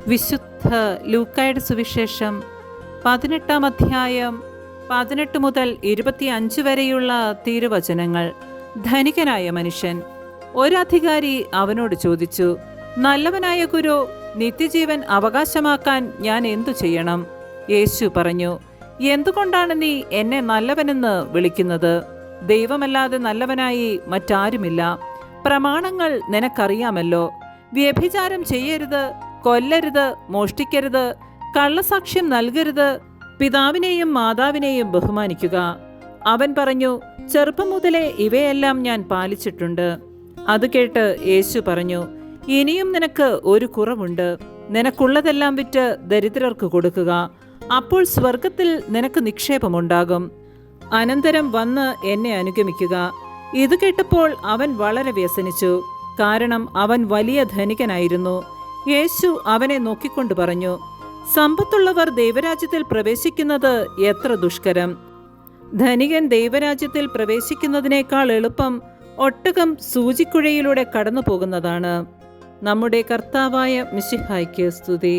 വിശുദ്ധ ലൂക്കായുടെ സുവിശേഷം 18-ാം അധ്യായം 18 മുതൽ 25 വരെയുള്ള തിരുവചനങ്ങൾ. ധനികനായ മനുഷ്യൻ. ഒരധികാരി അവനോട് ചോദിച്ചു, നല്ലവനായ ഗുരു, നിത്യജീവൻ അവകാശമാക്കാൻ ഞാൻ എന്തു ചെയ്യണം? യേശു പറഞ്ഞു, എന്തുകൊണ്ടാണ് നീ എന്നെ നല്ലവനെന്ന് വിളിക്കുന്നത്? ദൈവമല്ലാതെ നല്ലവനായി മറ്റാരുമില്ല. പ്രമാണങ്ങൾ നിനക്കറിയാമല്ലോ. വ്യഭിചാരം ചെയ്യരുത്, കൊല്ലരുത്, മോഷ്ടിക്കരുത്, കള്ളസാക്ഷ്യം നൽകരുത്, പിതാവിനെയും മാതാവിനെയും ബഹുമാനിക്കുക. അവൻ പറഞ്ഞു, ചെറുപ്പം മുതലേ ഇവയെല്ലാം ഞാൻ പാലിച്ചിട്ടുണ്ട്. അത് കേട്ട് യേശു പറഞ്ഞു, ഇനിയും നിനക്ക് ഒരു കുറവുണ്ട്. നിനക്കുള്ളതെല്ലാം വിറ്റ് ദരിദ്രർക്ക് കൊടുക്കുക. അപ്പോൾ സ്വർഗത്തിൽ നിനക്ക് നിക്ഷേപമുണ്ടാകും. അനന്തരം വന്ന് എന്നെ അനുഗമിക്കുക. ഇത് കേട്ടപ്പോൾ അവൻ വളരെ വ്യസനിച്ചു, കാരണം അവൻ വലിയ ധനികനായിരുന്നു. യേശു അവനെ നോക്കിക്കൊണ്ട് പറഞ്ഞു, സമ്പത്തുള്ളവർ ദൈവരാജ്യത്തിൽ പ്രവേശിക്കുന്നത് എത്ര ദുഷ്കരം! ധനികൻ ദൈവരാജ്യത്തിൽ പ്രവേശിക്കുന്നതിനേക്കാൾ എളുപ്പം ഒട്ടകം സൂചിക്കുഴയിലൂടെ കടന്നു പോകുന്നതാണ്. നമ്മുടെ കർത്താവായ മിശിഹായ്ക്ക് സ്തുതി.